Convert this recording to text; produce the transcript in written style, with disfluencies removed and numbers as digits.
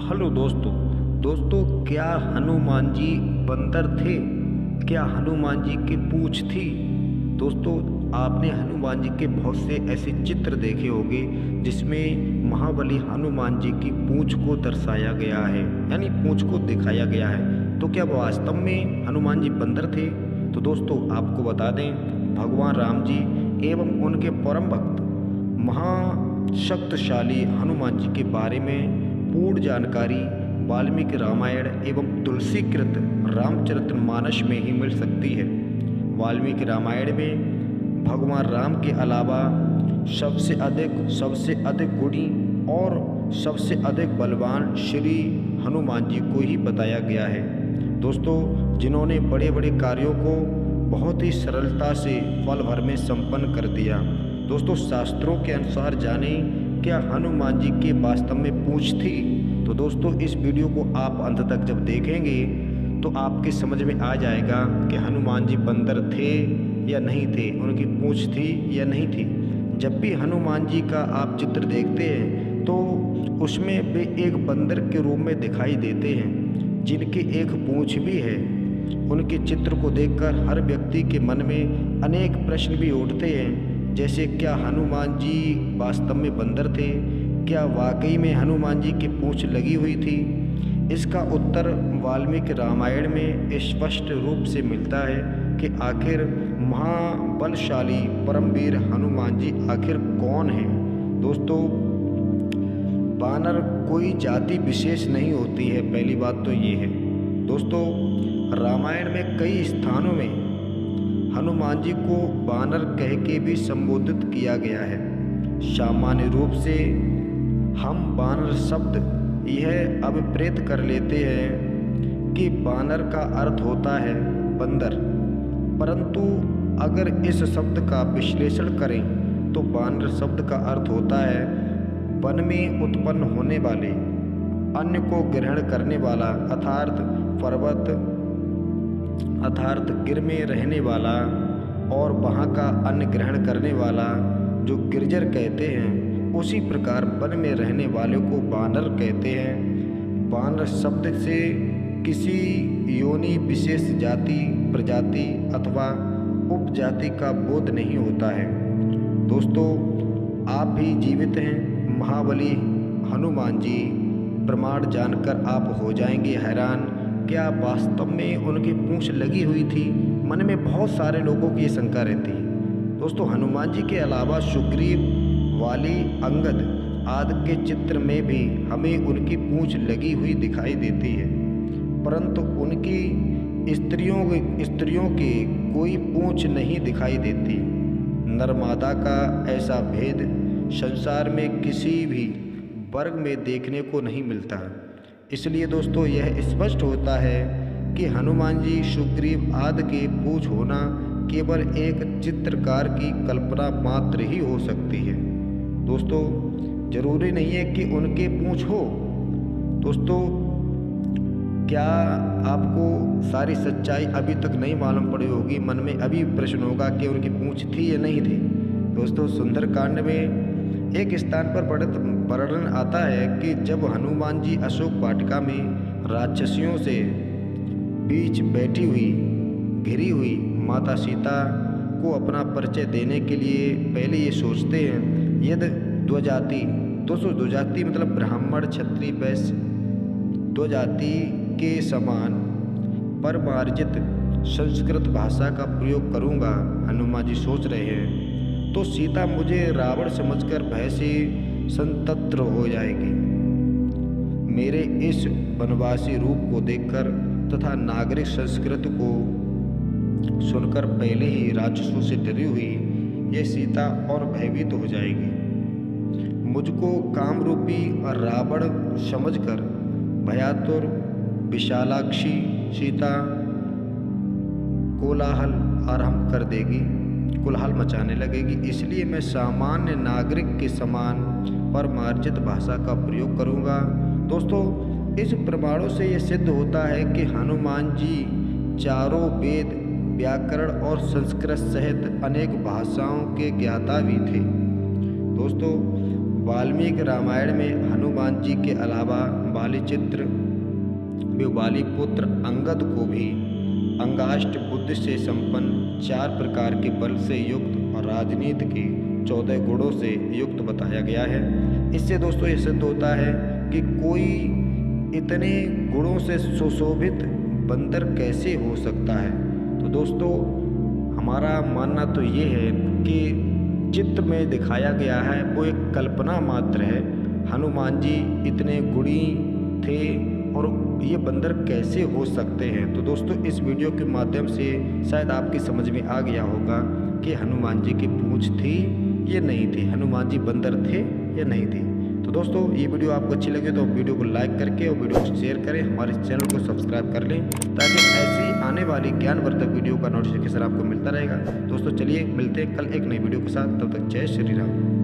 Hello दोस्तों क्या हनुमान जी बंदर थे? क्या हनुमान जी की पूंछ थी? दोस्तों, आपने हनुमान जी के बहुत से ऐसे चित्र देखे होंगे जिसमें महाबली हनुमान जी की पूंछ को दर्शाया गया है, यानी पूंछ को दिखाया गया है। तो क्या वास्तव में हनुमान जी बंदर थे? तो दोस्तों, आपको बता दें, भगवान राम जी एवं उनके परम भक्त महाशक्तिशाली हनुमान जी के बारे में पूर्ण जानकारी वाल्मीकि रामायण एवं तुलसीकृत रामचरितमानस में ही मिल सकती है। वाल्मीकि रामायण में भगवान राम के अलावा सबसे अधिक गुणी और सबसे अधिक बलवान श्री हनुमान जी को ही बताया गया है। दोस्तों, जिन्होंने बड़े बड़े कार्यों को बहुत ही सरलता से पल भर में संपन्न कर दिया। दोस्तों, शास्त्रों के अनुसार जाने क्या हनुमान जी के वास्तव में पूंछ थी? तो दोस्तों, इस वीडियो को आप अंत तक जब देखेंगे तो आपके समझ में आ जाएगा कि हनुमान जी बंदर थे या नहीं थे, उनकी पूंछ थी या नहीं थी। जब भी हनुमान जी का आप चित्र देखते हैं तो उसमें वे एक बंदर के रूप में दिखाई देते हैं, जिनकी एक पूंछ भी है। उनके चित्र को देखकर हर व्यक्ति के मन में अनेक प्रश्न भी उठते हैं, जैसे क्या हनुमान जी वास्तव में बंदर थे? क्या वाकई में हनुमान जी की पूंछ लगी हुई थी? इसका उत्तर वाल्मीकि रामायण में स्पष्ट रूप से मिलता है कि आखिर महाबलशाली परमवीर हनुमान जी आखिर कौन हैं। दोस्तों, वानर कोई जाति विशेष नहीं होती है, पहली बात तो ये है। दोस्तों, रामायण में कई स्थानों में हनुमान जी को वानर कह के भी संबोधित किया गया है। सामान्य रूप से हम वानर शब्द यह अभिप्रेत कर लेते हैं कि वानर का अर्थ होता है बंदर, परंतु अगर इस शब्द का विश्लेषण करें तो वानर शब्द का अर्थ होता है वन में उत्पन्न होने वाले, अन्न को ग्रहण करने वाला, अर्थात गिर में रहने वाला और वहाँ का अन्न ग्रहण करने वाला, जो गिरजर कहते हैं। उसी प्रकार वन में रहने वाले को वानर कहते हैं। वानर शब्द से किसी योनि विशेष जाति, प्रजाति अथवा उपजाति का बोध नहीं होता है। दोस्तों, आप भी जीवित हैं। महाबली हनुमान जी प्रमाण जानकर आप हो जाएंगे हैरान। क्या वास्तव में उनकी पूंछ लगी हुई थी? मन में बहुत सारे लोगों की ये शंका रहती है। दोस्तों, हनुमान जी के अलावा सुग्रीव, वाली, अंगद आदि के चित्र में भी हमें उनकी पूंछ लगी हुई दिखाई देती है, परंतु उनकी स्त्रियों की कोई पूंछ नहीं दिखाई देती। नर्मदा का ऐसा भेद संसार में किसी भी वर्ग में देखने को नहीं मिलता। इसलिए दोस्तों, यह स्पष्ट होता है कि हनुमान जी, सुग्रीव आदि के पूंछ होना केवल एक चित्रकार की कल्पना मात्र ही हो सकती है। दोस्तों, जरूरी नहीं है कि उनके पूंछ हो। दोस्तों, क्या आपको सारी सच्चाई अभी तक नहीं मालूम पड़ी होगी? मन में अभी प्रश्न होगा कि उनकी पूंछ थी या नहीं थी। दोस्तों, सुंदरकांड में एक स्थान पर वर्णन आता है कि जब हनुमान जी अशोक वाटिका में राक्षसियों से बीच बैठी हुई घिरी हुई माता सीता को अपना परिचय देने के लिए पहले ये सोचते हैं, यदि द्विजाति, दोस्तों द्विजाति मतलब ब्राह्मण, क्षत्रिय, वैश्य, द्विजाति के समान परमार्जित संस्कृत भाषा का प्रयोग करूंगा, हनुमान जी सोच रहे हैं, तो सीता मुझे रावण समझकर भय से संतप्त हो जाएगी। मेरे इस वनवासी रूप को देखकर तथा नागरिक संस्कृति को सुनकर पहले ही राक्षसों से डरी हुई यह सीता और भयभीत हो जाएगी। मुझको कामरूपी और रावण समझकर भयातुर विशालाक्षी सीता कोलाहल आरंभ कर देगी, कोलाहल मचाने लगेगी। इसलिए मैं सामान्य नागरिक के समान परमार्जित भाषा का प्रयोग करूंगा। दोस्तों, इस प्रमाणों से यह सिद्ध होता है कि हनुमान जी चारों वेद, व्याकरण और संस्कृत सहित अनेक भाषाओं के ज्ञाता भी थे। दोस्तों, वाल्मीकि रामायण में हनुमान जी के अलावा बाली चित्र बाली पुत्र अंगद को भी अंगाष्ट बुद्धि से संपन्न 4 प्रकार के बल से युक्त और राजनीति की 14 गुणों से युक्त बताया गया है। इससे दोस्तों यह सिद्ध होता है कि कोई इतने गुणों से सुशोभित बंदर कैसे हो सकता है। तो दोस्तों हमारा मानना तो ये है कि चित्र में दिखाया गया है वो एक कल्पना मात्र है। हनुमान जी इतने गुणी थे और ये बंदर कैसे हो सकते हैं। तो दोस्तों इस वीडियो के माध्यम से शायद आपकी समझ में आ गया होगा कि हनुमान जी की पूंछ थी या नहीं थी, हनुमान जी बंदर थे या नहीं थे। तो दोस्तों ये वीडियो आपको अच्छी लगे तो वीडियो को लाइक करके और वीडियो को शेयर करें, हमारे चैनल को सब्सक्राइब कर लें ताकि ऐसी आने वाली ज्ञानवर्धक वीडियो का नोटिफिकेशन आपको मिलता रहेगा। दोस्तों चलिए मिलते हैं कल एक नई वीडियो के साथ, तब तक जय श्री राम।